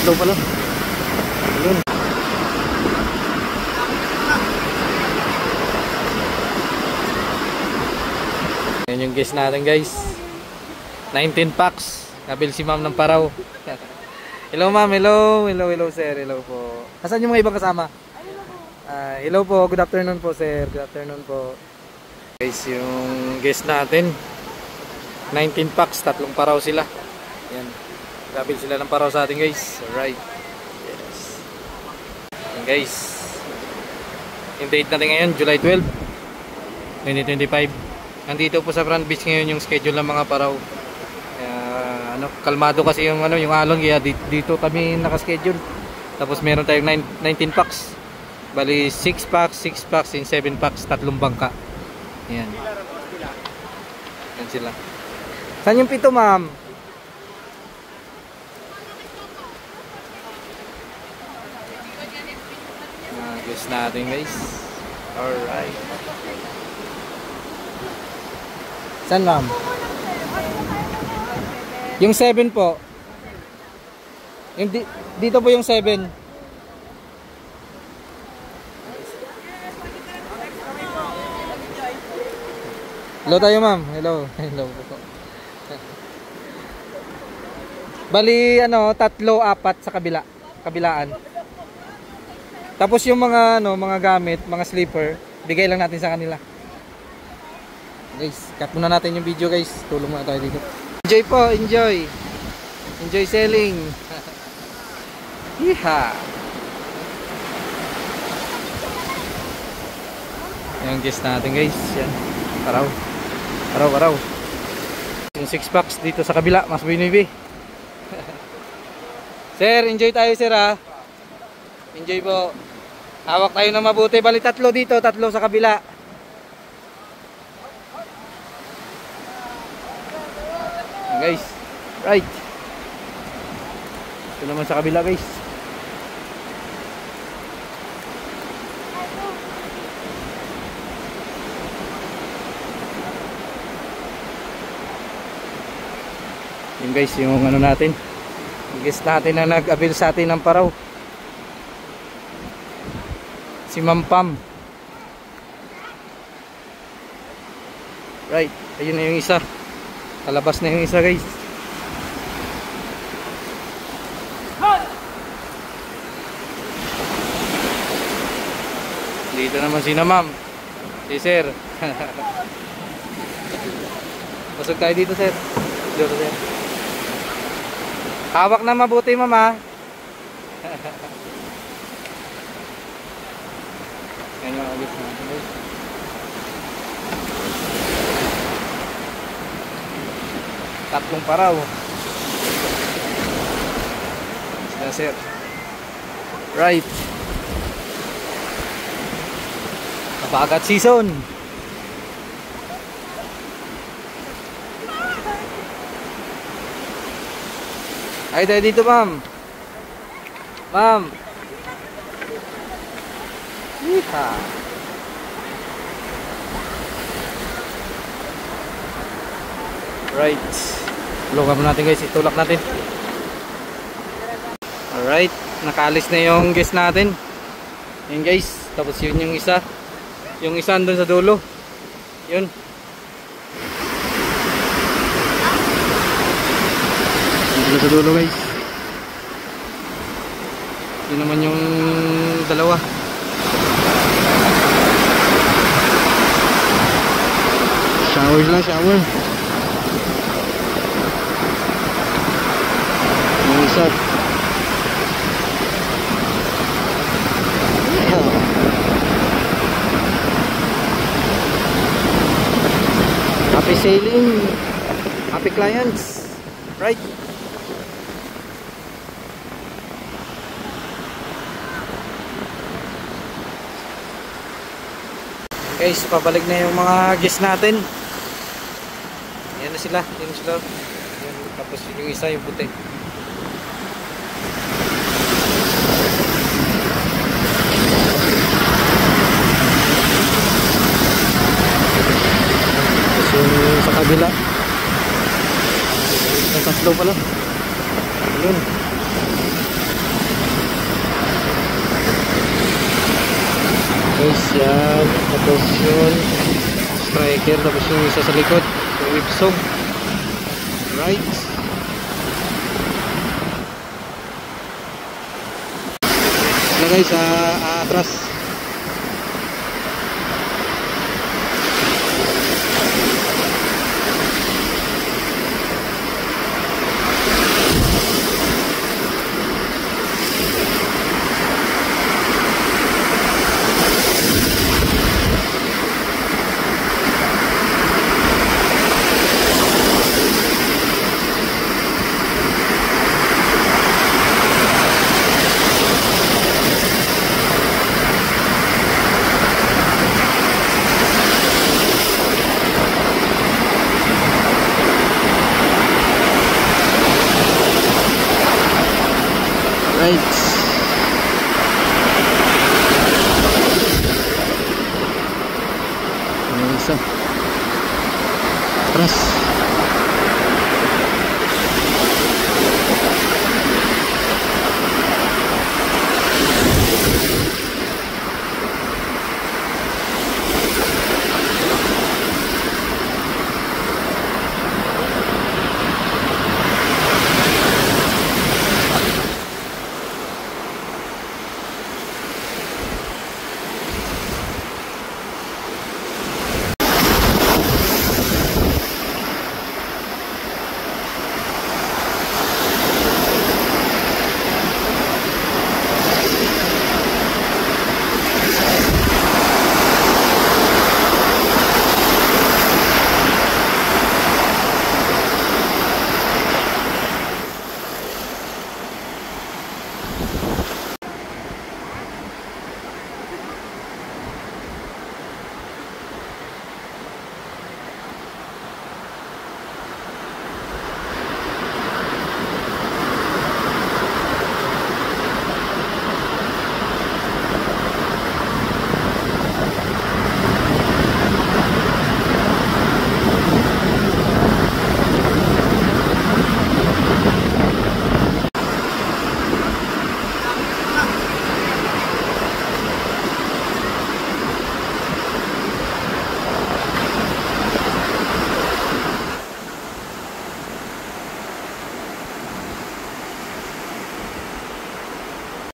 Tatlo pala. Ayun. Ayan yung guess natin guys. 19 packs. Nabil si ma'am ng paraw. Hello ma'am, hello. Hello sir, hello po. Asan yung mga ibang kasama? Hello po, good afternoon po sir. Good afternoon po. Guys, yung guess natin 19 packs, tatlong paraw sila. Ayan. Nabil sila ng paraw sa atin guys. Alright. Yes. Ayan guys. Yung date natin ngayon, July 12, 2025. Nandito po sa Front Beach ngayon yung schedule ng mga paraw. Kalmado kasi yung yung alon, kaya dito kami naka-schedule. Tapos meron tayong 19 packs. Bali 6 packs, 6 packs, and 7 packs, tatlong bangka. Ayan. Ayan sila. Saan yung pito, ma'am? Guess natin, guys. Alright. Saan, ma'am? Yung 7 po. Yung dito po yung 7. Hello tayo ma'am. Hello. Hello po. Bali tatlo, apat sa kabilaan. Tapos yung mga mga gamit, mga sleeper, bigay lang natin sa kanila. Guys, cut muna natin yung video guys. Tulong muna tayo dito. Enjoy po, enjoy. Enjoy selling. Yeeha. Yung guess natin guys. Yan. Paraw. Yung 6 packs dito sa kabila, mas binibi. Sir, enjoy tayo sir ha. Enjoy po. Hawak tayo na mabuti. Bali tatlo dito, tatlo sa kabila. Guys, right. Ito naman sa kabila guys. Yung guys, yung natin. Yung guest natin na nag-avail sa atin ng paraw. Si Ma'am Pam. Right, ayun na yung isa. Kalabas na yung isa guys. Dito naman si na ma'am. Si sir. Pasok tayo dito sir. Dito sir. Hawak na mabuti mama. Yan yung agad natin guys. Tatlong paraw. Sila sir. Right. Kapagat season. Ay tayo dito ma'am. Ma'am. Yeeha. Right. Tulungan mo natin guys, itulak natin. Alright, nakaalis na yung guest natin. Yun guys, tapos yun yung isa. Yung isa andun sa dulo. Yun. Andun sa dulo guys. Yun naman yung dalawa. Shower lang, shower. Isa. Happy sailing, happy clients, right? Guys, pabalik na yung mga guests natin. Yan na sila, yan sila. Yan, tapos yung isa yung puti. Yung sa kabila yung tatlo pala. Yun. Guys, yan. Tapos yun, striker. Tapos yung isa sa likod, yung whipsaw. Right. Na guys, atras. Right. Yung isa. Atras.